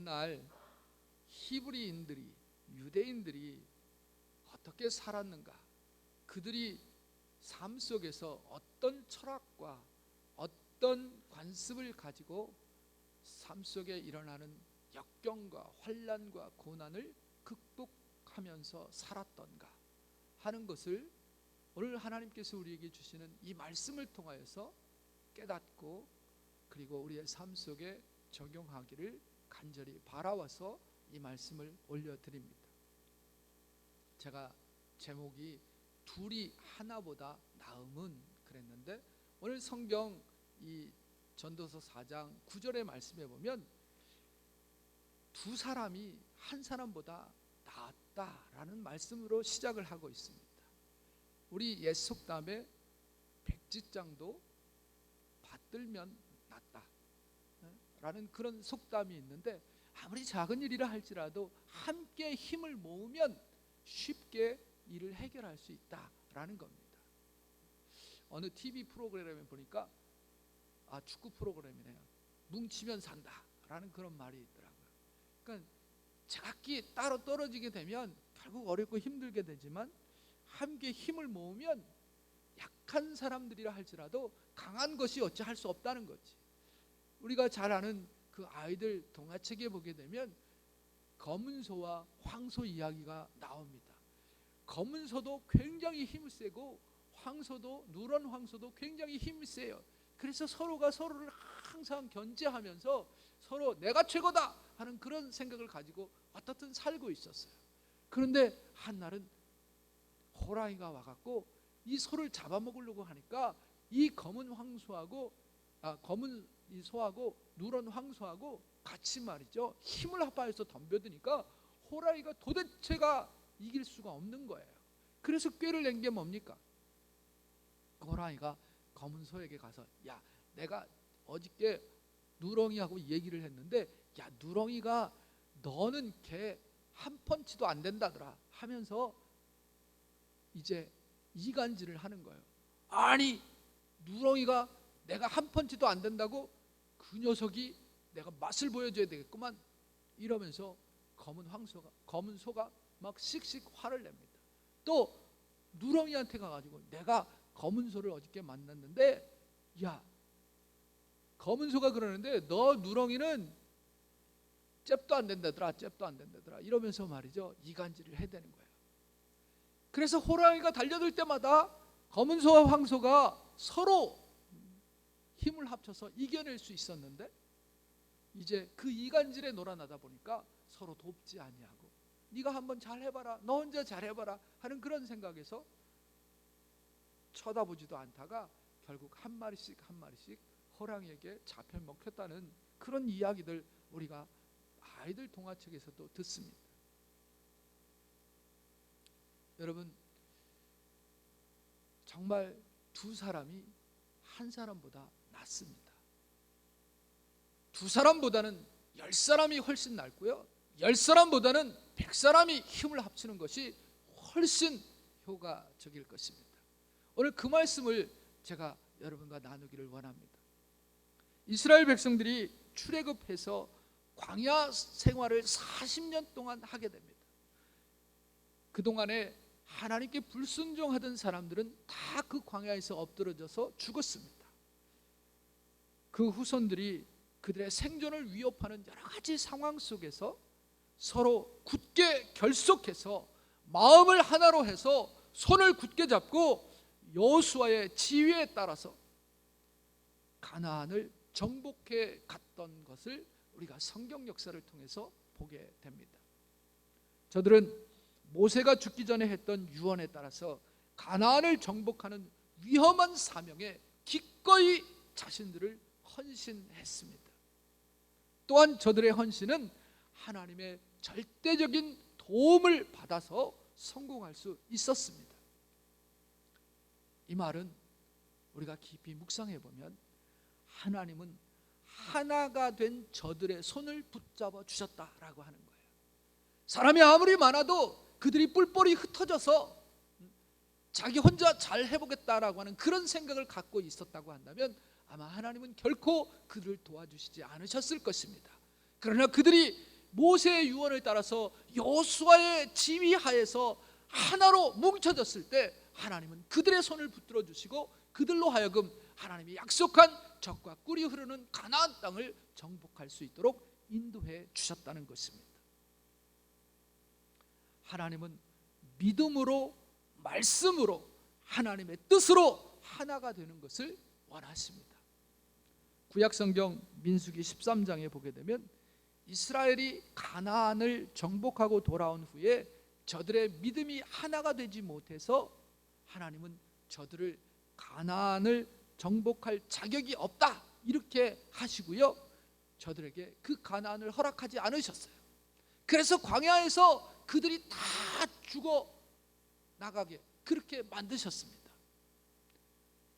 오늘날 히브리인들이, 유대인들이 어떻게 살았는가, 그들이 삶 속에서 어떤 철학과 어떤 관습을 가지고 삶 속에 일어나는 역경과 환난과 고난을 극복하면서 살았던가 하는 것을 오늘 하나님께서 우리에게 주시는 이 말씀을 통하여서 깨닫고, 그리고 우리의 삶 속에 적용하기를 간절히 바라와서 이 말씀을 올려드립니다. 제가 제목이 둘이 하나보다 나음은 그랬는데, 오늘 성경 이 전도서 4장 9절의 말씀에 보면 두 사람이 한 사람보다 낫다라는 말씀으로 시작을 하고 있습니다. 우리 옛 속담에 백지장도 받들면 낫다 라는 그런 속담이 있는데, 아무리 작은 일이라 할지라도 함께 힘을 모으면 쉽게 일을 해결할 수 있다라는 겁니다. 어느 TV 프로그램에 보니까 축구 프로그램이네요. 뭉치면 산다라는 그런 말이 있더라고요. 그러니까 제각기 따로 떨어지게 되면 결국 어렵고 힘들게 되지만, 함께 힘을 모으면 약한 사람들이라 할지라도 강한 것이 어찌할 수 없다는 거지. 우리가 잘 아는 그 아이들 동화책에 보게 되면 검은 소와 황소 이야기가 나옵니다. 검은 소도 굉장히 힘이 세고 누런 황소도 굉장히 힘이 세요. 그래서 서로가 서로를 항상 견제하면서 서로 내가 최고다 하는 그런 생각을 가지고 어떻든 살고 있었어요. 그런데 한날은 호랑이가 와갖고 이 소를 잡아먹으려고 하니까 이 검은 이 소하고 누런 황소하고 같이 말이죠, 힘을 합하여서 덤벼드니까 호랑이가 도대체가 이길 수가 없는 거예요. 그래서 꾀를 낸 게 뭡니까? 호랑이가 검은 소에게 가서, 야, 내가 어저께 누렁이하고 얘기를 했는데, 야, 누렁이가 너는 걔 한 펀치도 안 된다더라 하면서 이제 이간질을 하는 거예요. 아니, 누렁이가 내가 한 펀치도 안 된다고? 그 녀석이 내가 맛을 보여줘야 되겠구만 이러면서 검은 소가 막 씩씩 화를 냅니다. 또 누렁이한테 가가지고, 내가 검은 소를 어저께 만났는데, 야, 검은 소가 그러는데 너 누렁이는 잽도 안 된다더라 이러면서 말이죠, 이간질을 해대는 거예요. 그래서 호랑이가 달려들 때마다 검은 소와 황소가 서로 힘을 합쳐서 이겨낼 수 있었는데, 이제 그 이간질에 놀아나다 보니까 서로 돕지 아니하고, 네가 한번 잘해봐라, 너 혼자 잘해봐라 하는 그런 생각에서 쳐다보지도 않다가 결국 한 마리씩 호랑이에게 잡혀 먹혔다는 그런 이야기들 우리가 아이들 동화책에서도 듣습니다. 여러분, 정말 두 사람이 한 사람보다 낫습니다. 두 사람보다는 10사람이 훨씬 낫고요, 10사람보다는 100사람이 힘을 합치는 것이 훨씬 효과적일 것입니다. 오늘 그 말씀을 제가 여러분과 나누기를 원합니다. 이스라엘 백성들이 출애굽해서 광야 생활을 40년 동안 하게 됩니다. 그동안에 하나님께 불순종하던 사람들은 다 그 광야에서 엎드러져서 죽었습니다. 그 후손들이 그들의 생존을 위협하는 여러 가지 상황 속에서 서로 굳게 결속해서 마음을 하나로 해서 손을 굳게 잡고 여호수아의 지휘에 따라서 가나안을 정복해 갔던 것을 우리가 성경 역사를 통해서 보게 됩니다. 저들은 모세가 죽기 전에 했던 유언에 따라서 가나안을 정복하는 위험한 사명에 기꺼이 자신들을 헌신했습니다. 또한 저들의 헌신은 하나님의 절대적인 도움을 받아서 성공할 수 있었습니다. 이 말은 우리가 깊이 묵상해 보면 하나님은 하나가 된 저들의 손을 붙잡아 주셨다라고 하는 거예요. 사람이 아무리 많아도 그들이 뿔뿔이 흩어져서 자기 혼자 잘 해보겠다라고 하는 그런 생각을 갖고 있었다고 한다면 아마 하나님은 결코 그들을 도와주시지 않으셨을 것입니다. 그러나 그들이 모세의 유언을 따라서 여호수아의 지휘하에서 하나로 뭉쳐졌을 때 하나님은 그들의 손을 붙들어 주시고 그들로 하여금 하나님이 약속한 젖과 꿀이 흐르는 가나안 땅을 정복할 수 있도록 인도해 주셨다는 것입니다. 하나님은 믿음으로, 말씀으로, 하나님의 뜻으로 하나가 되는 것을 원하십니다. 구약성경 민수기 13장에 보게 되면 이스라엘이 가나안을 정복하고 돌아온 후에 저들의 믿음이 하나가 되지 못해서 하나님은 저들을 가나안을 정복할 자격이 없다 이렇게 하시고요, 저들에게 그 가나안을 허락하지 않으셨어요. 그래서 광야에서 그들이 다 죽어 나가게 그렇게 만드셨습니다.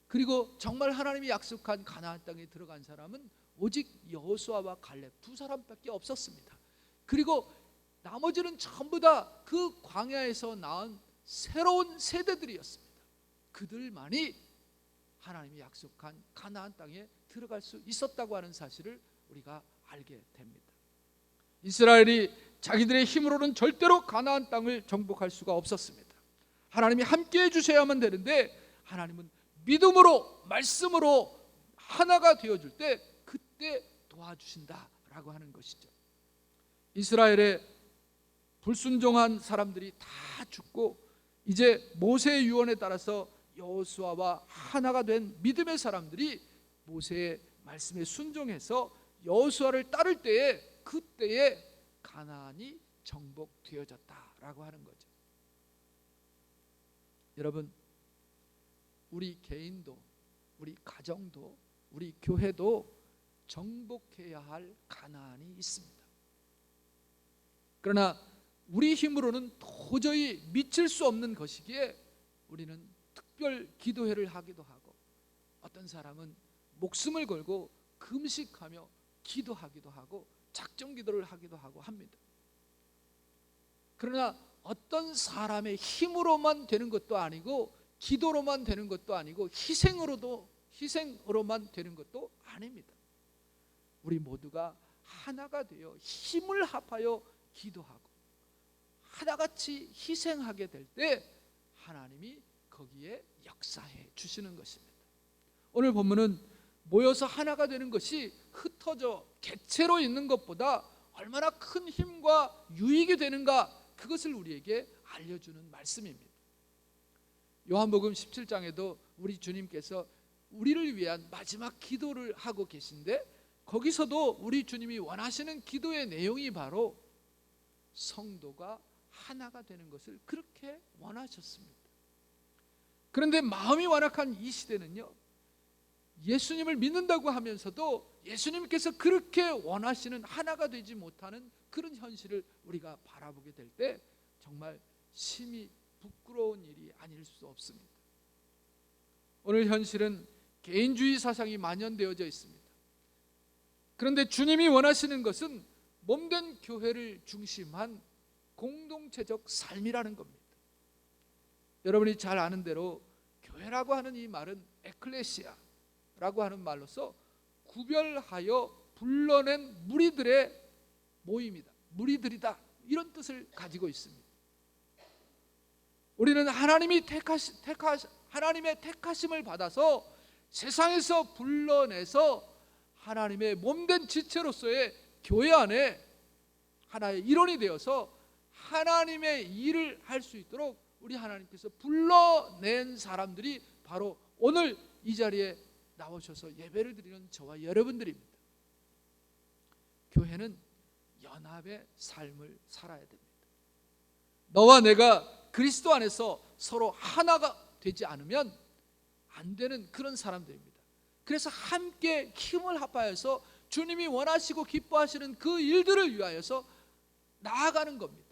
그리고 정말 하나님이 약속한 가나안 땅에 들어간 사람은 오직 여호수아와 갈렙 두 사람밖에 없었습니다. 그리고 나머지는 전부 다 그 광야에서 낳은 새로운 세대들이었습니다. 그들만이 하나님이 약속한 가나안 땅에 들어갈 수 있었다고 하는 사실을 우리가 알게 됩니다. 이스라엘이 자기들의 힘으로는 절대로 가나안 땅을 정복할 수가 없었습니다. 하나님이 함께 해주셔야만 되는데 하나님은 믿음으로, 말씀으로 하나가 되어줄 때 그때 도와주신다라고 하는 것이죠. 이스라엘의 불순종한 사람들이 다 죽고 이제 모세의 유언에 따라서 여호수아와 하나가 된 믿음의 사람들이 모세의 말씀에 순종해서 여호수아를 따를 때에 그때에 가나안이 정복되어졌다라고 하는 거죠. 여러분, 우리 개인도, 우리 가정도, 우리 교회도 정복해야 할 가나안이 있습니다. 그러나 우리 힘으로는 도저히 미칠 수 없는 것이기에 우리는 특별 기도회를 하기도 하고 어떤 사람은 목숨을 걸고 금식하며 기도하기도 하고 작정 기도를 하기도 하고 합니다. 그러나 어떤 사람의 힘으로만 되는 것도 아니고 기도로만 되는 것도 아니고 희생으로만 되는 것도 아닙니다. 우리 모두가 하나가 되어 힘을 합하여 기도하고 하나같이 희생하게 될 때 하나님이 거기에 역사해 주시는 것입니다. 오늘 본문은 모여서 하나가 되는 것이 흩어져 객체로 있는 것보다 얼마나 큰 힘과 유익이 되는가, 그것을 우리에게 알려주는 말씀입니다. 요한복음 17장에도 우리 주님께서 우리를 위한 마지막 기도를 하고 계신데 거기서도 우리 주님이 원하시는 기도의 내용이 바로 성도가 하나가 되는 것을 그렇게 원하셨습니다. 그런데 마음이 완악한 이 시대는요, 예수님을 믿는다고 하면서도 예수님께서 그렇게 원하시는 하나가 되지 못하는 그런 현실을 우리가 바라보게 될 때 정말 심히 부끄러운 일이 아닐 수 없습니다. 오늘 현실은 개인주의 사상이 만연되어져 있습니다. 그런데 주님이 원하시는 것은 몸된 교회를 중심한 공동체적 삶이라는 겁니다. 여러분이 잘 아는 대로 교회라고 하는 이 말은 에클레시아라고 하는 말로서 구별하여 불러낸 무리들의 모임이다, 무리들이다, 이런 뜻을 가지고 있습니다. 우리는 하나님의 택하심을 받아서 세상에서 불러내서 하나님의 몸된 지체로서의 교회 안에 하나의 일원이 되어서 하나님의 일을 할 수 있도록 우리 하나님께서 불러낸 사람들이 바로 오늘 이 자리에 나오셔서 예배를 드리는 저와 여러분들입니다. 교회는 연합의 삶을 살아야 됩니다. 너와 내가 그리스도 안에서 서로 하나가 되지 않으면 안 되는 그런 사람들입니다. 그래서 함께 힘을 합하여서 주님이 원하시고 기뻐하시는 그 일들을 위하여서 나아가는 겁니다.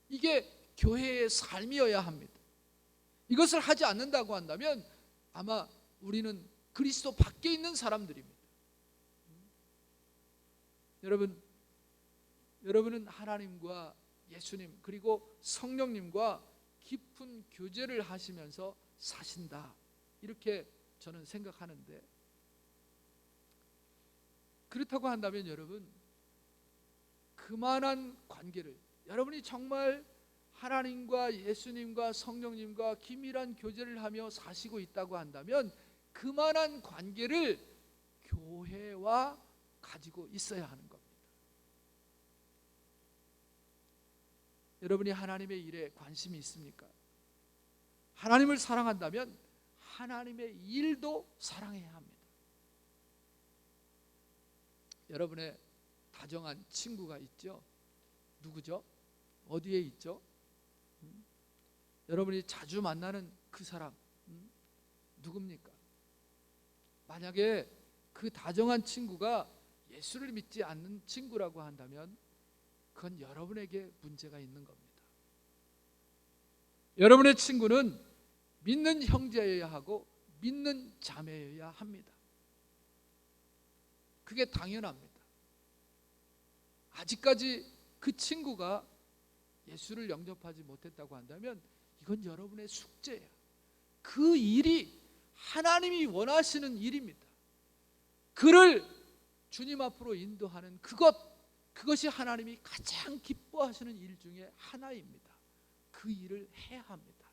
이게 교회의 삶이어야 합니다. 이것을 하지 않는다고 한다면 아마 우리는 그리스도 밖에 있는 사람들입니다. 여러분은 하나님과 예수님 그리고 성령님과 깊은 교제를 하시면서 사신다, 이렇게 저는 생각하는데, 그렇다고 한다면 여러분, 그만한 관계를, 여러분이 정말 하나님과 예수님과 성령님과 긴밀한 교제를 하며 사시고 있다고 한다면 그만한 관계를 교회와 가지고 있어야 하는 겁니다. 여러분이 하나님의 일에 관심이 있습니까? 하나님을 사랑한다면 하나님의 일도 사랑해야 합니다. 여러분의 다정한 친구가 있죠? 누구죠? 어디에 있죠? 여러분이 자주 만나는 그 사람 누굽니까? 만약에 그 다정한 친구가 예수를 믿지 않는 친구라고 한다면 그건 여러분에게 문제가 있는 겁니다. 여러분의 친구는 믿는 형제여야 하고 믿는 자매여야 합니다. 그게 당연합니다. 아직까지 그 친구가 예수를 영접하지 못했다고 한다면 이건 여러분의 숙제예요. 그 일이 하나님이 원하시는 일입니다. 그를 주님 앞으로 인도하는 그것이 하나님이 가장 기뻐하시는 일 중에 하나입니다. 그 일을 해야 합니다.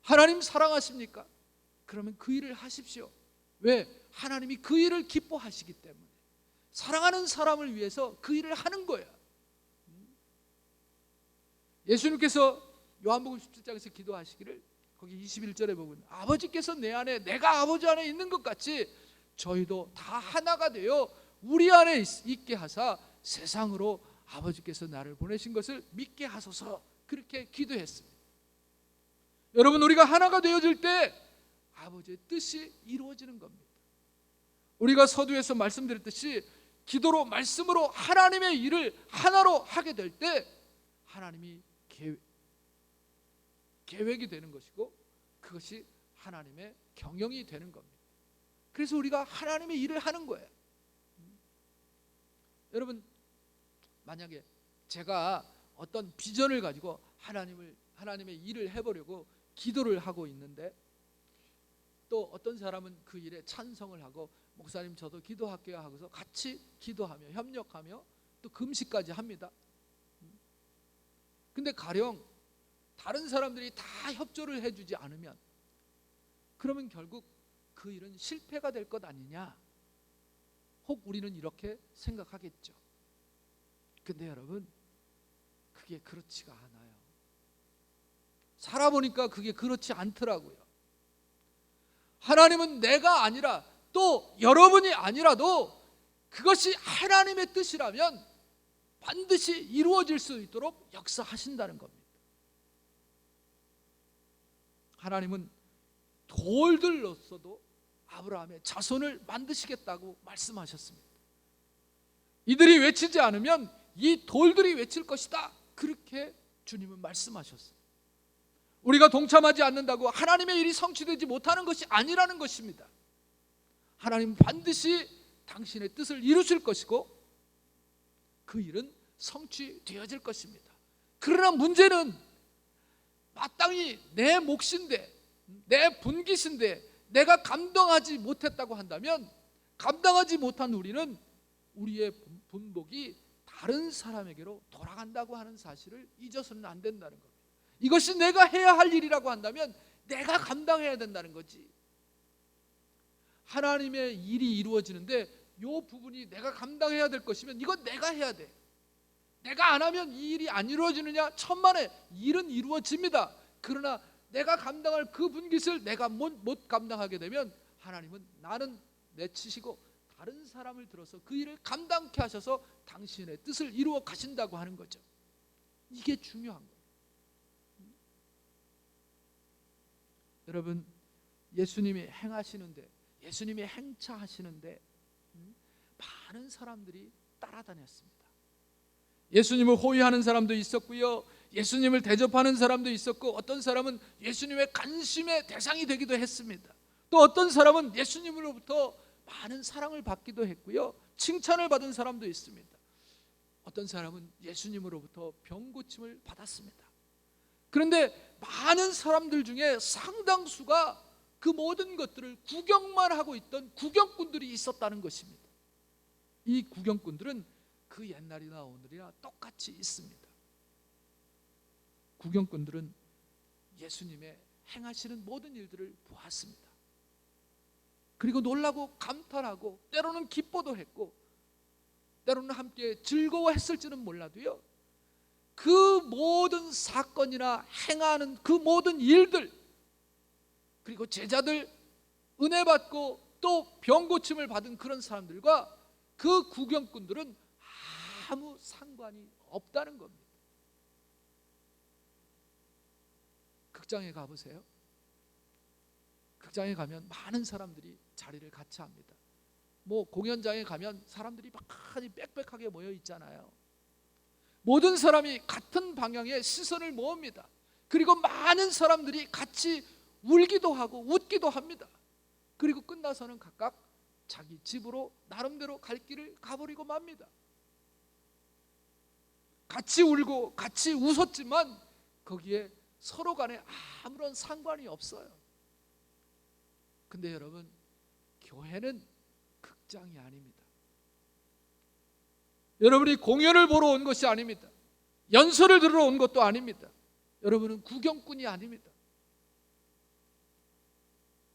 하나님 사랑하십니까? 그러면 그 일을 하십시오. 왜? 하나님이 그 일을 기뻐하시기 때문에. 사랑하는 사람을 위해서 그 일을 하는 거야. 예수님께서 요한복음 17장에서 기도하시기를 거기 21절에 보면 아버지께서 내 안에 내가 아버지 안에 있는 것 같이 저희도 다 하나가 되어 우리 안에 있게 하사 세상으로 아버지께서 나를 보내신 것을 믿게 하소서, 그렇게 기도했습니다. 여러분, 우리가 하나가 되어질 때 아버지의 뜻이 이루어지는 겁니다. 우리가 서두에서 말씀드렸듯이 기도로 말씀으로 하나님의 일을 하나로 하게 될 때 하나님이 계획이 되는 것이고 그것이 하나님의 경영이 되는 겁니다. 그래서 우리가 하나님의 일을 하는 거예요. 여러분, 만약에 제가 어떤 비전을 가지고 하나님의 일을 해보려고 기도를 하고 있는데 또 어떤 사람은 그 일에 찬성을 하고 목사님 저도 기도할게요 하고서 같이 기도하며 협력하며 또 금식까지 합니다. 근데 가령 다른 사람들이 다 협조를 해주지 않으면 그러면 결국 그 일은 실패가 될 것 아니냐, 혹 우리는 이렇게 생각하겠죠. 근데 여러분, 그게 그렇지가 않아요. 살아보니까 그게 그렇지 않더라고요. 하나님은 내가 아니라 또 여러분이 아니라도 그것이 하나님의 뜻이라면 반드시 이루어질 수 있도록 역사하신다는 겁니다. 하나님은 돌들로서도 아브라함의 자손을 만드시겠다고 말씀하셨습니다. 이들이 외치지 않으면 이 돌들이 외칠 것이다, 그렇게 주님은 말씀하셨어요. 우리가 동참하지 않는다고 하나님의 일이 성취되지 못하는 것이 아니라는 것입니다. 하나님은 반드시 당신의 뜻을 이루실 것이고 그 일은 성취되어질 것입니다. 그러나 문제는 마땅히 내 몫인데, 내 분깃인데 내가 감당하지 못했다고 한다면 감당하지 못한 우리는 우리의 분복이 다른 사람에게로 돌아간다고 하는 사실을 잊어서는 안 된다는 겁니다. 이것이 내가 해야 할 일이라고 한다면 내가 감당해야 된다는 거지. 하나님의 일이 이루어지는데 이 부분이 내가 감당해야 될 것이면 이건 내가 해야 돼. 내가 안 하면 이 일이 안 이루어지느냐? 천만에 일은 이루어집니다. 그러나 내가 감당할 그 분깃을 내가 못 감당하게 되면 하나님은 나는 내치시고 다른 사람을 들어서 그 일을 감당케 하셔서 당신의 뜻을 이루어 가신다고 하는 거죠. 이게 중요한 거예요. 여러분, 예수님이 행하시는데, 예수님이 행차하시는데 많은 사람들이 따라다녔습니다. 예수님을 호위하는 사람도 있었고요, 예수님을 대접하는 사람도 있었고, 어떤 사람은 예수님의 관심의 대상이 되기도 했습니다. 또 어떤 사람은 예수님으로부터 많은 사랑을 받기도 했고요, 칭찬을 받은 사람도 있습니다. 어떤 사람은 예수님으로부터 병 고침을 받았습니다. 그런데 많은 사람들 중에 상당수가 그 모든 것들을 구경만 하고 있던 구경꾼들이 있었다는 것입니다. 이 구경꾼들은 그 그 옛날이나 오늘이나 똑같이 있습니다. 구경꾼들은 예수님의 행하시는 모든 일들을 보았습니다. 그리고 놀라고 감탄하고 때로는 기뻐도 했고 때로는 함께 즐거워했을지는 몰라도요, 그 모든 사건이나 행하는 그 모든 일들, 그리고 제자들 은혜 받고 또 병 고침을 받은 그런 사람들과 그 구경꾼들은 아무 상관이 없다는 겁니다. 극장에 가보세요. 극장에 가면 많은 사람들이 자리를 같이 합니다. 뭐 공연장에 가면 사람들이 많이 빽빽하게 모여 있잖아요. 모든 사람이 같은 방향에 시선을 모읍니다. 그리고 많은 사람들이 같이 울기도 하고 웃기도 합니다. 그리고 끝나서는 각각 자기 집으로 나름대로 갈 길을 가버리고 맙니다. 같이 울고 같이 웃었지만 거기에 서로 간에 아무런 상관이 없어요. 근데 여러분, 교회는 극장이 아닙니다. 여러분이 공연을 보러 온 것이 아닙니다. 연설을 들으러 온 것도 아닙니다. 여러분은 구경꾼이 아닙니다.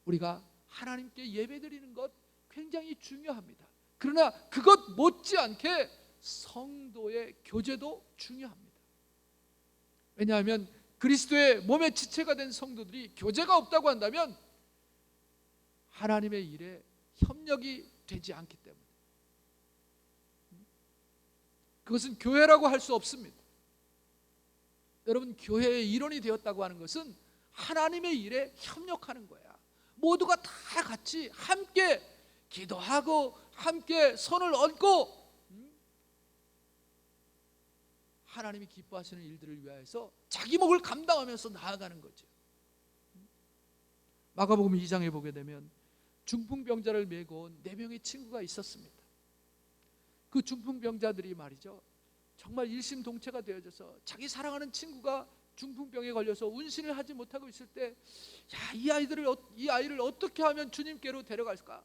우리가 하나님께 예배드리는 것 굉장히 중요합니다. 그러나 그것 못지않게 성도의 교제도 중요합니다. 왜냐하면 그리스도의 몸의 지체가 된 성도들이 교제가 없다고 한다면 하나님의 일에 협력이 되지 않기 때문에 그것은 교회라고 할 수 없습니다. 여러분, 교회의 일원이 되었다고 하는 것은 하나님의 일에 협력하는 거야. 모두가 다 같이 함께 기도하고 함께 손을 얹고 하나님이 기뻐하시는 일들을 위하여서 자기 몫을 감당하면서 나아가는 거죠. 마가복음 2장에 보게 되면 중풍병자를 메고 온 4명의 친구가 있었습니다. 그 중풍병자들이 말이죠, 정말 일심동체가 되어져서 자기 사랑하는 친구가 중풍병에 걸려서 운신을 하지 못하고 있을 때, 이 아이를 어떻게 하면 주님께로 데려갈까?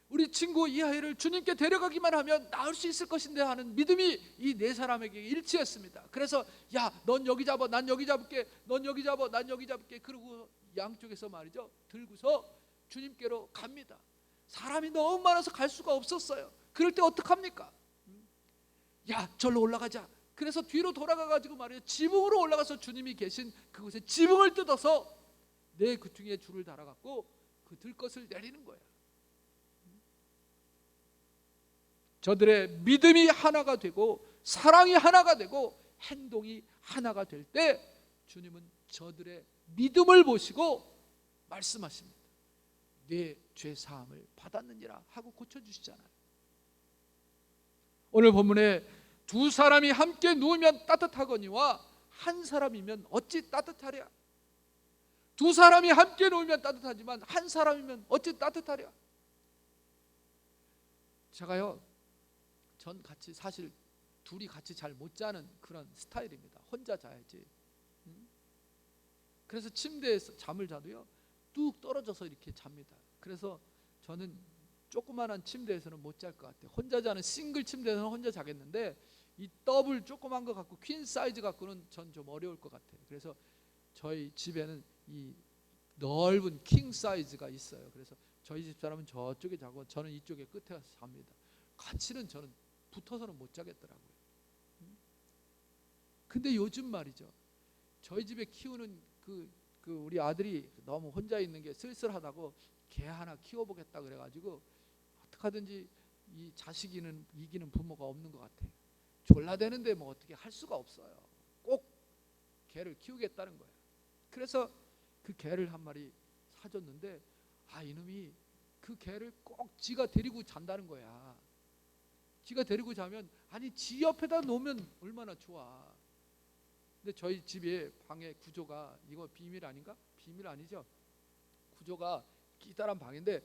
우리 친구 이 아이를 주님께 데려가기만 하면 나을 수 있을 것인데 하는 믿음이 이 4사람에게 일치했습니다. 그래서 넌 여기 잡아, 난 여기 잡을게, 넌 여기 잡아, 난 여기 잡을게. 그러고 양쪽에서 말이죠, 들고서 주님께로 갑니다. 사람이 너무 많아서 갈 수가 없었어요. 그럴 때 어떡합니까? 절로 올라가자. 그래서 뒤로 돌아가가지고 말이에요, 지붕으로 올라가서 주님이 계신 그곳에 지붕을 뜯어서 내 귀퉁이에 줄을 달아갖고 그 들것을 내리는 거예요. 저들의 믿음이 하나가 되고 사랑이 하나가 되고 행동이 하나가 될 때 주님은 저들의 믿음을 보시고 말씀하십니다. 네 죄 사함을 받았느니라 하고 고쳐주시잖아요. 오늘 본문에 2사람이 함께 누우면 따뜻하거니와 한 사람이면 어찌 따뜻하랴. 2사람이 함께 누우면 따뜻하지만 한 사람이면 어찌 따뜻하랴. 제가요, 전 같이 사실 둘이 같이 잘 못 자는 그런 스타일입니다. 혼자 자야지. 그래서 침대에서 잠을 자도요, 뚝 떨어져서 이렇게 잡니다. 그래서 저는 조그만한 침대에서는 못 잘 것 같아요. 혼자 자는 싱글 침대에서는 혼자 자겠는데 이 더블 조그만 거 갖고 퀸 사이즈 갖고는 전 좀 어려울 것 같아요. 그래서 저희 집에는 이 넓은 킹 사이즈가 있어요. 그래서 저희 집 사람은 저쪽에 자고 저는 이쪽에 끝에 가서 잡니다. 같이는 저는 붙어서는 못 자겠더라고요. 근데 요즘 말이죠, 저희 집에 키우는 그 우리 아들이 너무 혼자 있는 게 쓸쓸하다고 개 하나 키워보겠다 그래가지고 어떡하든지 이 자식이는 이기는 부모가 없는 것 같아요. 졸라대는데 뭐 어떻게 할 수가 없어요. 꼭 개를 키우겠다는 거예요. 그래서 그 개를 한 마리 사줬는데 이놈이 그 개를 꼭 지가 데리고 잔다는 거야. 지가 데리고 자면 지 옆에다 놓으면 얼마나 좋아. 근데 저희 집의 방의 구조가, 이거 비밀 아닌가? 비밀 아니죠? 구조가 기다란 방인데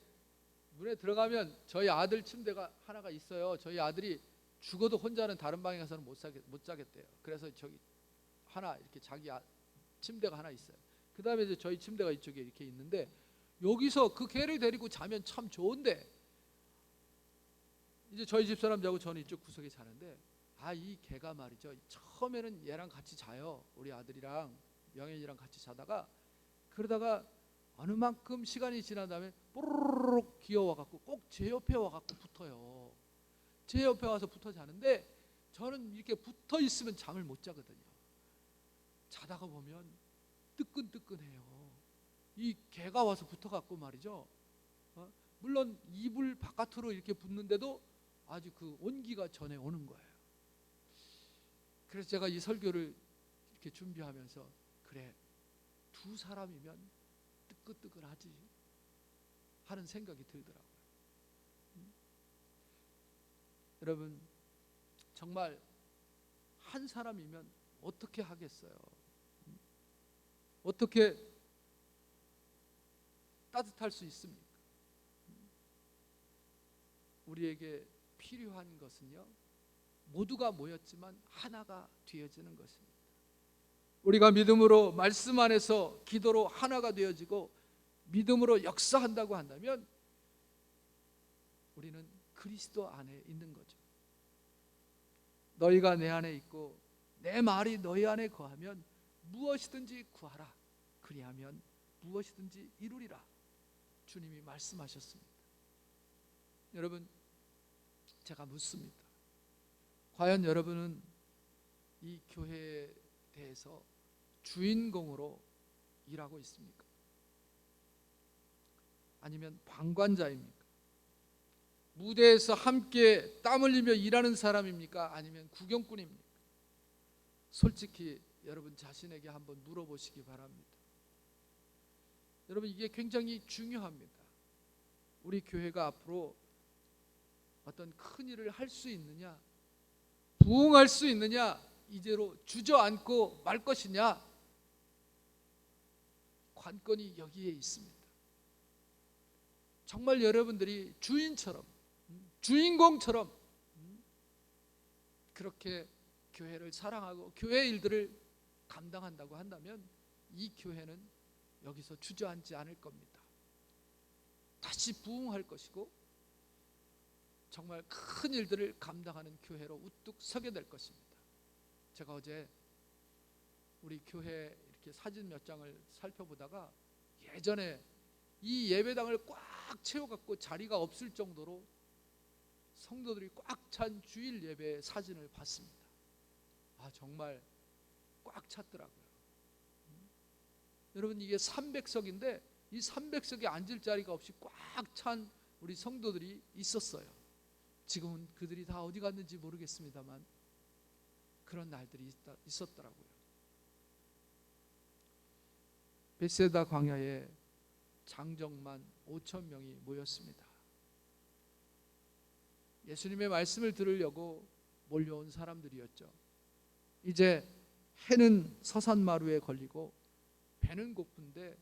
문에 들어가면 저희 아들 침대가 하나가 있어요. 저희 아들이 죽어도 혼자는 다른 방에 가서는 못 자겠대요. 그래서 저기 하나 이렇게 자기 침대가 하나 있어요. 그 다음에 이제 저희 침대가 이쪽에 이렇게 있는데 여기서 그 개를 데리고 자면 참 좋은데 이제 저희 집사람 자고 저는 이쪽 구석에 자는데 이 개가 말이죠, 처음에는 얘랑 같이 자요. 우리 아들이랑 명현이랑 같이 자다가, 그러다가 어느 만큼 시간이 지난 다음에 뽀로록 기어와갖고 꼭 제 옆에 와갖고 붙어요. 제 옆에 와서 붙어 자는데, 저는 이렇게 붙어 있으면 잠을 못 자거든요. 자다가 보면 뜨끈뜨끈해요. 이 개가 와서 붙어갖고 말이죠, 물론 이불 바깥으로 이렇게 붙는데도 아주 그 온기가 전해 오는 거예요. 그래서 제가 이 설교를 이렇게 준비하면서, 그래, 두 사람이면 뜨끈뜨끈하지 하는 생각이 들더라고요. 여러분, 정말 한 사람이면 어떻게 하겠어요? 어떻게 따뜻할 수 있습니까? 우리에게 필요한 것은요, 모두가 모였지만 하나가 되어지는 것입니다. 우리가 믿음으로 말씀 안에서 기도로 하나가 되어지고 믿음으로 역사한다고 한다면 우리는 그리스도 안에 있는 거죠. 너희가 내 안에 있고 내 말이 너희 안에 거하면 무엇이든지 구하라. 그리하면 무엇이든지 이루리라. 주님이 말씀하셨습니다. 여러분, 제가 묻습니다. 과연 여러분은 이 교회에 대해서 주인공으로 일하고 있습니까? 아니면 방관자입니까? 무대에서 함께 땀 흘리며 일하는 사람입니까? 아니면 구경꾼입니까? 솔직히 여러분 자신에게 한번 물어보시기 바랍니다. 여러분, 이게 굉장히 중요합니다. 우리 교회가 앞으로 어떤 큰 일을 할 수 있느냐, 부흥할 수 있느냐, 이대로 주저앉고 말 것이냐, 관건이 여기에 있습니다. 정말 여러분들이 주인처럼, 주인공처럼 그렇게 교회를 사랑하고 교회 일들을 감당한다고 한다면 이 교회는 여기서 주저앉지 않을 겁니다. 다시 부흥할 것이고 정말 큰 일들을 감당하는 교회로 우뚝 서게 될 것입니다. 제가 어제 우리 교회 이렇게 사진 몇 장을 살펴보다가 예전에 이 예배당을 꽉 채워갖고 자리가 없을 정도로 성도들이 꽉 찬 주일 예배 사진을 봤습니다. 정말 꽉 찼더라고요. 여러분, 이게 300석인데 이 300석에 앉을 자리가 없이 꽉 찬 우리 성도들이 있었어요. 지금은 그들이 다 어디 갔는지 모르겠습니다만 그런 날들이 있었더라고요. 벳세다 광야에 장정만 5,000명이 모였습니다. 예수님의 말씀을 들으려고 몰려온 사람들이었죠. 이제 해는 서산마루에 걸리고 배는 고픈데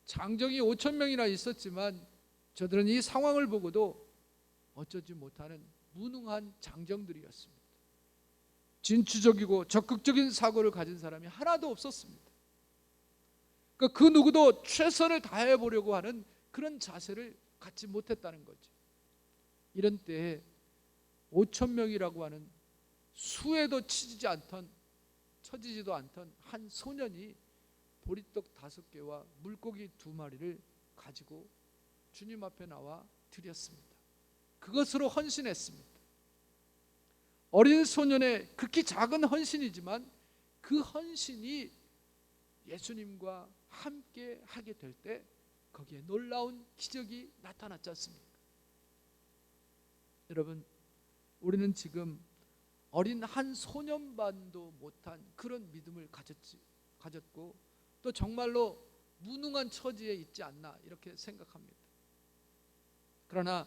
장정이 5,000명이나 있었지만 저들은 이 상황을 보고도 어쩌지 못하는 무능한 장정들이었습니다. 진취적이고 적극적인 사고를 가진 사람이 하나도 없었습니다. 그 누구도 최선을 다해 보려고 하는 그런 자세를 갖지 못했다는 거죠. 이런 때에 5,000명이라고 하는 수에도 쳐지지도 않던 한 소년이 보리떡 5개와 물고기 2마리를 가지고 주님 앞에 나와 드렸습니다. 그것으로 헌신했습니다. 어린 소년의 극히 작은 헌신이지만 그 헌신이 예수님과 함께 하게 될 때 거기에 놀라운 기적이 나타났지 않습니까? 여러분, 우리는 지금 어린 한 소년반도 못한 그런 믿음을 가졌고 또 정말로 무능한 처지에 있지 않나 이렇게 생각합니다. 그러나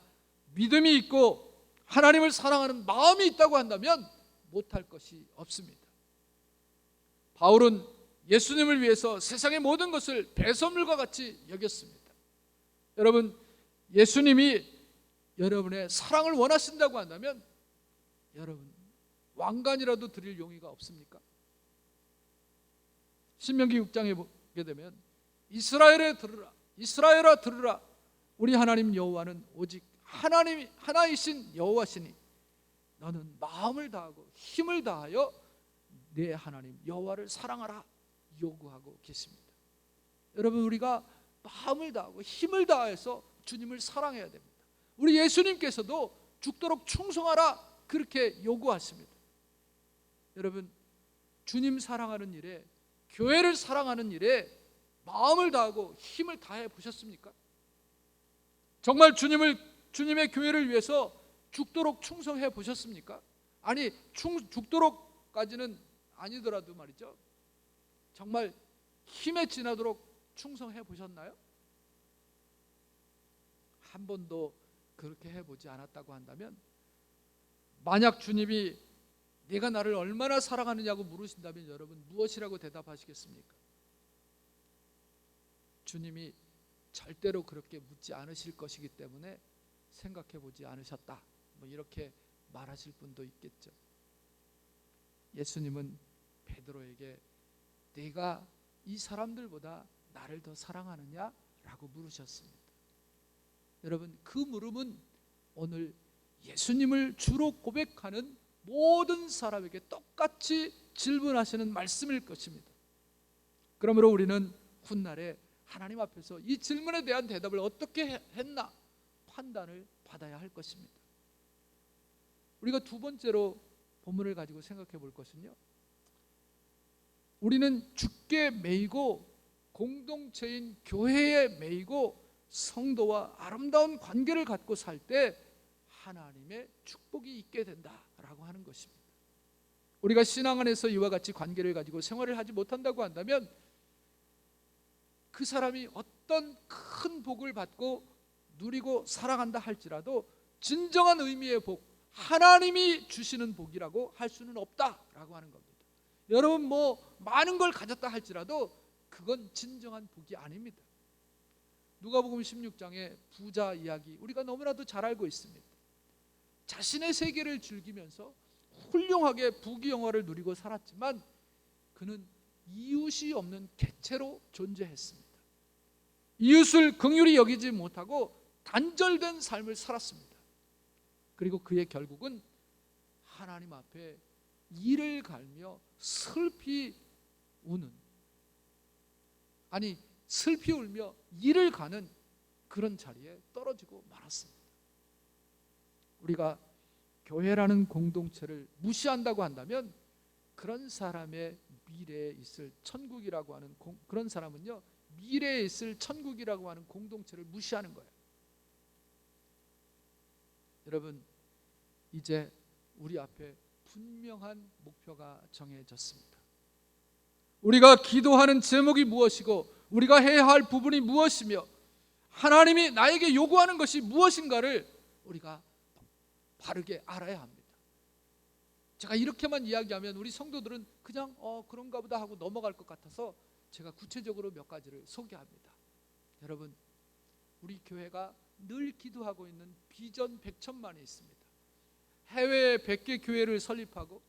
믿음이 있고 하나님을 사랑하는 마음이 있다고 한다면 못할 것이 없습니다. 바울은 예수님을 위해서 세상의 모든 것을 배설물과 같이 여겼습니다. 여러분, 예수님이 여러분의 사랑을 원하신다고 한다면 여러분 왕관이라도 드릴 용의가 없습니까? 신명기 6장에 보게 되면 이스라엘에 들으라, 이스라엘아 들으라, 우리 하나님 여호와는 오직 하나님이 하나이신 여호와시니 너는 마음을 다하고 힘을 다하여 내 하나님 여호와를 사랑하라 요구하고 계십니다. 여러분, 우리가 마음을 다하고 힘을 다해서 주님을 사랑해야 됩니다. 우리 예수님께서도 죽도록 충성하라 그렇게 요구하십니다. 여러분, 주님 사랑하는 일에, 교회를 사랑하는 일에 마음을 다하고 힘을 다해 보셨습니까? 정말 주님의 교회를 위해서 죽도록 충성해 보셨습니까? 아니, 죽도록까지는 아니더라도 말이죠, 정말 힘에 지나도록 충성해 보셨나요? 한 번도 그렇게 해보지 않았다고 한다면, 만약 주님이 내가 나를 얼마나 사랑하느냐고 물으신다면 여러분 무엇이라고 대답하시겠습니까? 주님이 절대로 그렇게 묻지 않으실 것이기 때문에 생각해 보지 않으셨다, 뭐 이렇게 말하실 분도 있겠죠. 예수님은 베드로에게 내가 이 사람들보다 나를 더 사랑하느냐? 라고 물으셨습니다. 여러분, 그 물음은 오늘 예수님을 주로 고백하는 모든 사람에게 똑같이 질문하시는 말씀일 것입니다. 그러므로 우리는 훗날에 하나님 앞에서 이 질문에 대한 대답을 어떻게 했나 판단을 받아야 할 것입니다. 우리가 두 번째로 본문을 가지고 생각해 볼 것은요, 우리는 주께 매이고 공동체인 교회에 매이고 성도와 아름다운 관계를 갖고 살 때 하나님의 축복이 있게 된다라고 하는 것입니다. 우리가 신앙 안에서 이와 같이 관계를 가지고 생활을 하지 못한다고 한다면 그 사람이 어떤 큰 복을 받고 누리고 살아간다 할지라도 진정한 의미의 복, 하나님이 주시는 복이라고 할 수는 없다라고 하는 겁니다. 여러분, 뭐 많은 걸 가졌다 할지라도 그건 진정한 복이 아닙니다. 누가복음 16장의 부자 이야기 우리가 너무나도 잘 알고 있습니다. 자신의 세계를 즐기면서 훌륭하게 부귀영화를 누리고 살았지만 그는 이웃이 없는 객체로 존재했습니다. 이웃을 긍휼히 여기지 못하고 단절된 삶을 살았습니다. 그리고 그의 결국은 하나님 앞에 이를 갈며 슬피 우는, 아니 슬피 울며 이를 가는 그런 자리에 떨어지고 말았습니다. 우리가 교회라는 공동체를 무시한다고 한다면 그런 사람의 미래에 있을 천국이라고 하는 그런 사람은요, 미래에 있을 천국이라고 하는 공동체를 무시하는 거예요. 여러분, 이제 우리 앞에 분명한 목표가 정해졌습니다. 우리가 기도하는 제목이 무엇이고 우리가 해야 할 부분이 무엇이며 하나님이 나에게 요구하는 것이 무엇인가를 우리가 바르게 알아야 합니다. 제가 이렇게만 이야기하면 우리 성도들은 그냥 그런가 보다 하고 넘어갈 것 같아서 제가 구체적으로 몇 가지를 소개합니다. 여러분, 우리 교회가 늘 기도하고 있는 비전 100천만이 있습니다. 해외에 100개 교회를 설립하고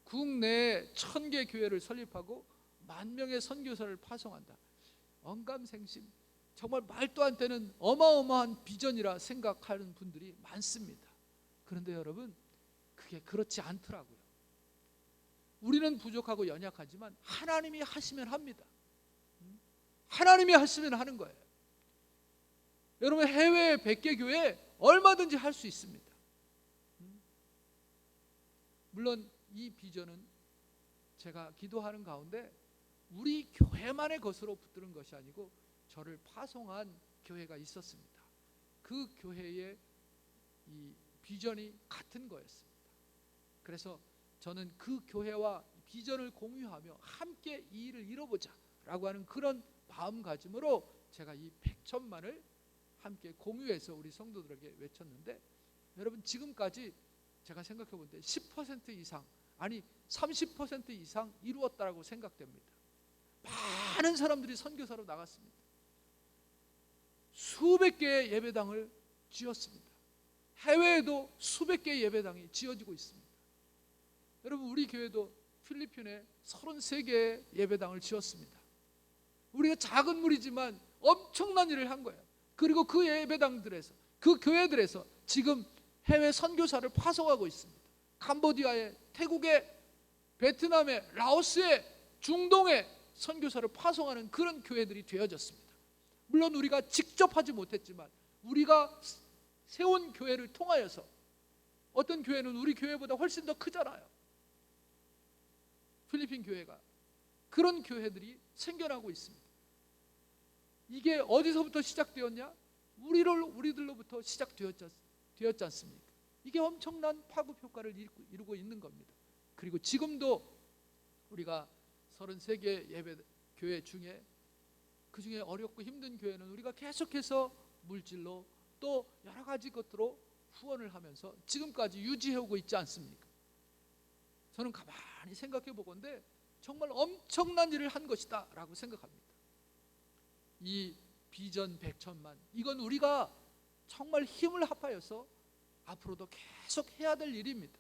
국내에 1000개 교회를 설립하고 10,000명의 선교사를 파송한다. 언감생심, 정말 말도 안 되는 어마어마한 비전이라 생각하는 분들이 많습니다. 그런데 여러분, 그게 그렇지 않더라고요. 우리는 부족하고 연약하지만 하나님이 하시면 합니다. 하나님이 하시면 하는 거예요. 여러분, 해외 100개 교회 얼마든지 할 수 있습니다. 물론 이 비전은 제가 기도하는 가운데 우리 교회만의 것으로 붙드는 것이 아니고 저를 파송한 교회가 있었습니다. 그 교회의 이 비전이 같은 거였습니다. 그래서 저는 그 교회와 비전을 공유하며 함께 이 일을 이뤄보자 라고 하는 그런 마음가짐으로 제가 이 100천만을 함께 공유해서 우리 성도들에게 외쳤는데, 여러분, 지금까지 제가 생각해 볼 때 10% 이상, 아니 30% 이상 이루었다고 생각됩니다. 많은 사람들이 선교사로 나갔습니다. 수백 개의 예배당을 지었습니다. 해외에도 수백 개의 예배당이 지어지고 있습니다. 여러분, 우리 교회도 필리핀에 33개의 예배당을 지었습니다. 우리가 작은 무리지만 엄청난 일을 한 거예요. 그리고 그 예배당들에서, 그 교회들에서 지금 해외 선교사를 파송하고 있습니다. 캄보디아에, 태국에, 베트남에, 라오스에, 중동에 선교사를 파송하는 그런 교회들이 되어졌습니다. 물론 우리가 직접 하지 못했지만 우리가 세운 교회를 통하여서, 어떤 교회는 우리 교회보다 훨씬 더 크잖아요. 필리핀 교회가. 그런 교회들이 생겨나고 있습니다. 이게 어디서부터 시작되었냐? 우리들로부터 시작되었지 않습니까? 이게 엄청난 파급 효과를 이루고 있는 겁니다. 그리고 지금도 우리가 33개 예배 교회 중에, 그 중에 어렵고 힘든 교회는 우리가 계속해서 물질로 또 여러 가지 것으로 후원을 하면서 지금까지 유지해오고 있지 않습니까? 저는 가만히 생각해 보건대 정말 엄청난 일을 한 것이다 라고 생각합니다. 이 비전 100천만, 이건 우리가 정말 힘을 합하여서 앞으로도 계속 해야 될 일입니다.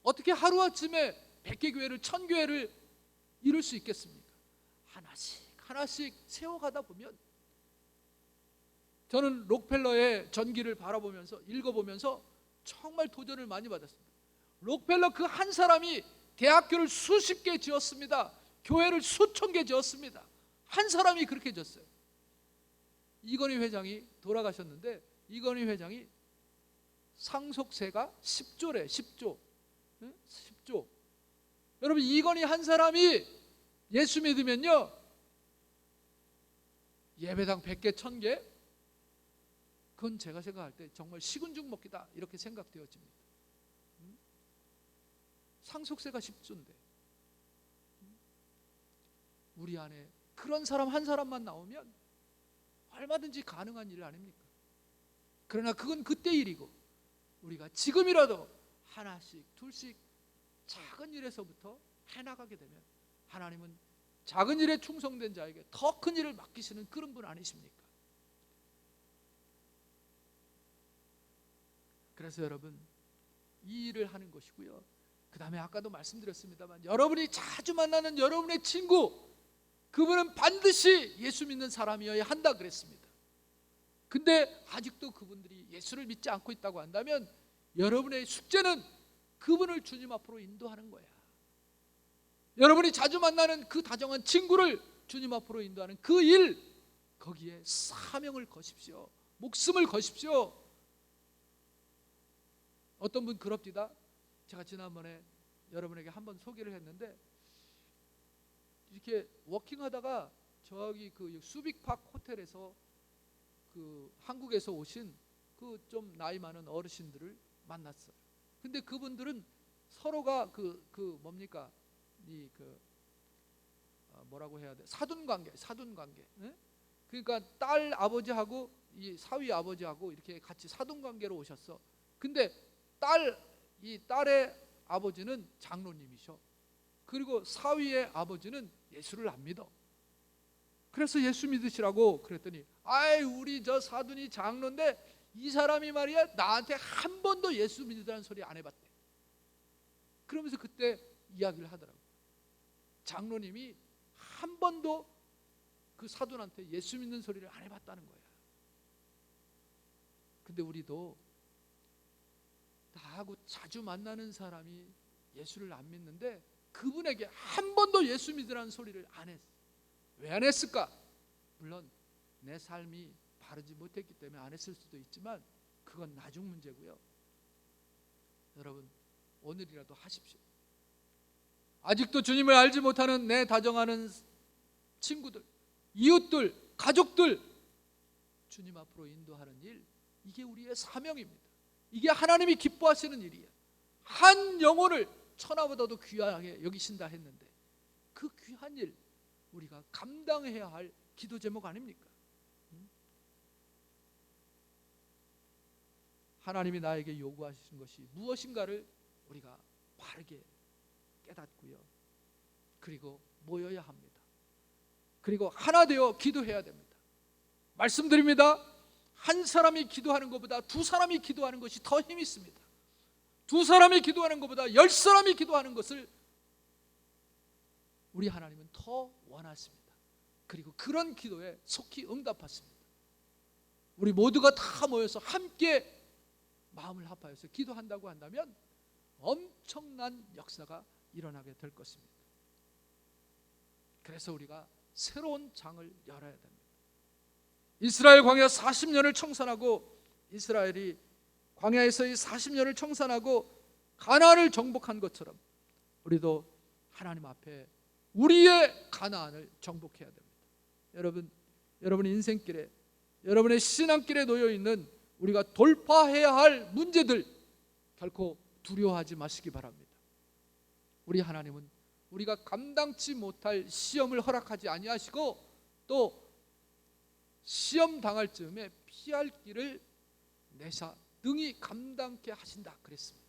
어떻게 하루아침에 100개 교회를, 1000교회를 이룰 수 있겠습니까? 하나씩 하나씩 세워가다 보면, 저는 록펠러의 전기를 바라보면서, 읽어보면서 정말 도전을 많이 받았습니다. 록펠러 그 한 사람이 대학교를 수십 개 지었습니다. 교회를 수천 개 지었습니다. 한 사람이 그렇게 지었어요. 이건희 회장이 돌아가셨는데, 이건희 회장이 상속세가 10조래. 10조. 10조. 여러분, 이건희 한 사람이 예수 믿으면요, 예배당 100개, 1000개, 그건 제가 생각할 때 정말 식은 죽 먹기다 이렇게 생각되어집니다. 상속세가 10조인데 우리 안에 그런 사람 한 사람만 나오면 얼마든지 가능한 일 아닙니까? 그러나 그건 그때 일이고, 우리가 지금이라도 하나씩 둘씩 작은 일에서부터 해나가게 되면 하나님은 작은 일에 충성된 자에게 더 큰 일을 맡기시는 그런 분 아니십니까? 그래서 여러분, 이 일을 하는 것이고요, 그 다음에 아까도 말씀드렸습니다만 여러분이 자주 만나는 여러분의 친구, 그분은 반드시 예수 믿는 사람이어야 한다 그랬습니다. 근데 아직도 그분들이 예수를 믿지 않고 있다고 한다면 여러분의 숙제는 그분을 주님 앞으로 인도하는 거야. 여러분이 자주 만나는 그 다정한 친구를 주님 앞으로 인도하는 그 일, 거기에 사명을 거십시오. 목숨을 거십시오. 어떤 분 그럽디다. 제가 지난번에 여러분에게 한번 소개를 했는데, 이렇게 워킹하다가 저기 그 수빅팍 호텔에서 그 한국에서 오신 그 좀 나이 많은 어르신들을 만났어요. 근데 그분들은 서로가 그 뭡니까, 이 뭐라고 해야 돼? 사돈 관계. 네? 그러니까 딸 아버지하고 이 사위 아버지하고 이렇게 같이 사돈 관계로 오셨어. 근데 이 딸의 아버지는 장로님이셔. 그리고 사위의 아버지는 예수를 안 믿어. 그래서 예수 믿으시라고 그랬더니, 아이, 우리 저 사돈이 장로인데 이 사람이 말이야 나한테 한 번도 예수 믿으라는 소리 안 해봤대. 그러면서 그때 이야기를 하더라고. 장로님이 한 번도 그 사돈한테 예수 믿는 소리를 안 해봤다는 거야. 근데 우리도 나하고 자주 만나는 사람이 예수를 안 믿는데 그분에게 한 번도 예수 믿으라는 소리를 안 했어. 왜 안 했을까? 물론 내 삶이 바르지 못했기 때문에 안 했을 수도 있지만 그건 나중 문제고요. 여러분, 오늘이라도 하십시오. 아직도 주님을 알지 못하는 내 다정하는 친구들, 이웃들, 가족들 주님 앞으로 인도하는 일, 이게 우리의 사명입니다. 이게 하나님이 기뻐하시는 일이에요. 한 영혼을 천하보다도 귀하게 여기신다 했는데 그 귀한 일 우리가 감당해야 할 기도 제목 아닙니까? 하나님이 나에게 요구하신 것이 무엇인가를 우리가 바르게 깨닫고요, 그리고 모여야 합니다. 그리고 하나 되어 기도해야 됩니다. 말씀드립니다. 한 사람이 기도하는 것보다 두 사람이 기도하는 것이 더 힘이 있습니다. 두 사람이 기도하는 것보다 10사람이 기도하는 것을 우리 하나님은 더 원하십니다. 그리고 그런 기도에 속히 응답하십니다. 우리 모두가 다 모여서 함께 마음을 합하여서 기도한다고 한다면 엄청난 역사가 일어나게 될 것입니다. 그래서 우리가 새로운 장을 열어야 됩니다. 이스라엘 광야 40년을 청산하고 이스라엘이 광야에서의 40년을 청산하고 가나안을 정복한 것처럼 우리도 하나님 앞에 우리의 가나안을 정복해야 됩니다. 여러분의 인생길에, 여러분의 신앙길에 놓여 있는 우리가 돌파해야 할 문제들 결코 두려워하지 마시기 바랍니다. 우리 하나님은 우리가 감당치 못할 시험을 허락하지 아니하시고 또 시험 당할 즈음에 피할 길을 내사 능히 감당케 하신다 그랬습니다.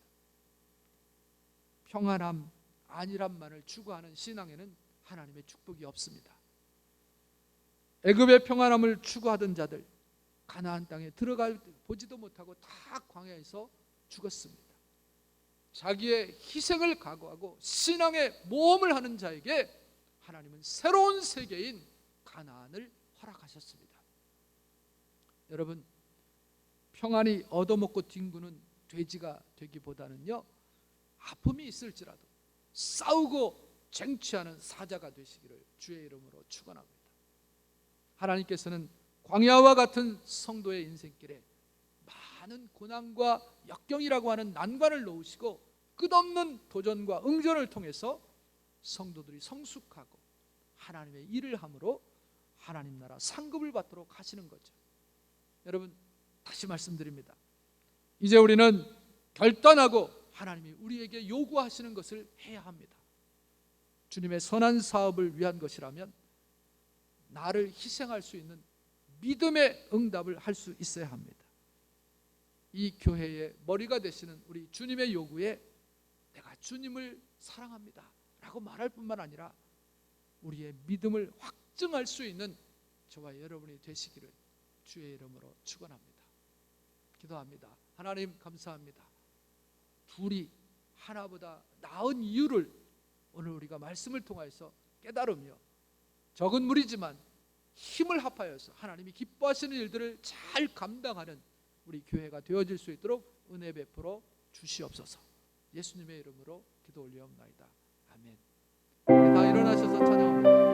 평안함, 안일함만을 추구하는 신앙에는 하나님의 축복이 없습니다. 애굽의 평안함을 추구하던 자들 가나안 땅에 들어가 보지도 못하고 다 광야에서 죽었습니다. 자기의 희생을 각오하고 신앙의 모험을 하는 자에게 하나님은 새로운 세계인 가나안을 허락하셨습니다. 여러분, 평안히 얻어먹고 뒹구는 돼지가 되기보다는요, 아픔이 있을지라도 싸우고 쟁취하는 사자가 되시기를 주의 이름으로 축원합니다. 하나님께서는 광야와 같은 성도의 인생길에 많은 고난과 역경이라고 하는 난관을 놓으시고 끝없는 도전과 응전을 통해서 성도들이 성숙하고 하나님의 일을 함으로 하나님 나라 상급을 받도록 하시는 거죠. 여러분, 다시 말씀드립니다. 이제 우리는 결단하고 하나님이 우리에게 요구하시는 것을 해야 합니다. 주님의 선한 사업을 위한 것이라면 나를 희생할 수 있는 믿음의 응답을 할 수 있어야 합니다. 이 교회의 머리가 되시는 우리 주님의 요구에 내가 주님을 사랑합니다 라고 말할 뿐만 아니라 우리의 믿음을 확증할 수 있는 저와 여러분이 되시기를 주의 이름으로 축원합니다. 기도합니다. 하나님 감사합니다. 둘이 하나보다 나은 이유를 오늘 우리가 말씀을 통하여서 깨달으며 적은 무리지만 힘을 합하여서 하나님이 기뻐하시는 일들을 잘 감당하는 우리 교회가 되어질 수 있도록 은혜 베풀어 주시옵소서. 예수님의 이름으로 기도 올리옵나이다. 아멘. 우리 다 일어나셔서 찬양합니다.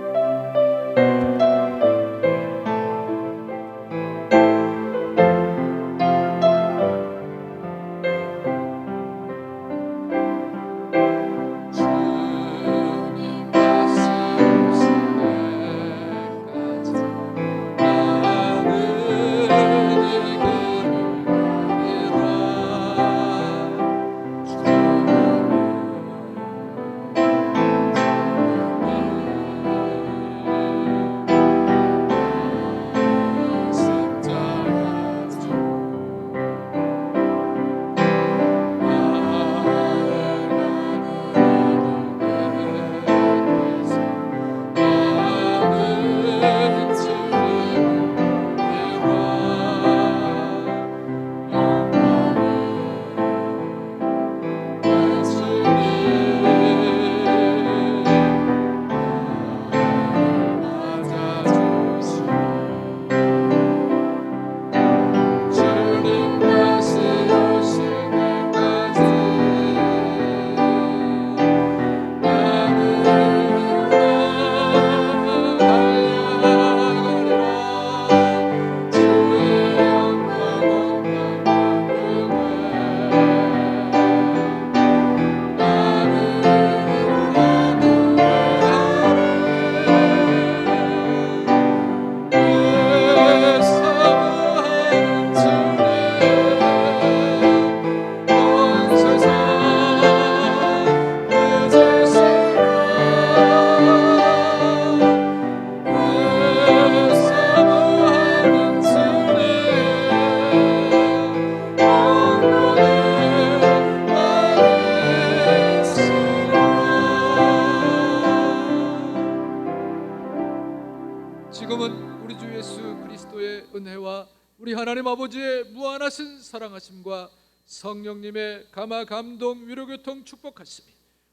지금은 우리 주 예수 그리스도의 은혜와 우리 하나님 아버지의 무한하신 사랑하심과 성령님의 감화 감동 위로 교통 축복하심이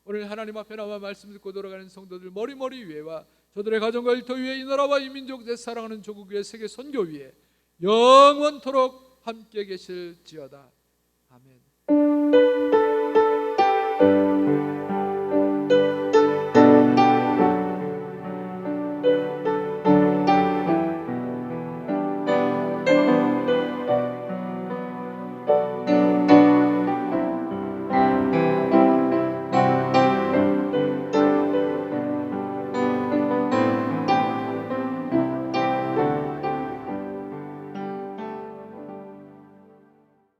오늘 하나님 앞에 나와 말씀 듣고 돌아가는 성도들 머리머리 위에와 저들의 가정과 일터 위에 이 나라와 이 민족 내 사랑하는 조국 위에 세계 선교 위에 영원토록 함께 계실지어다. 아멘. 네.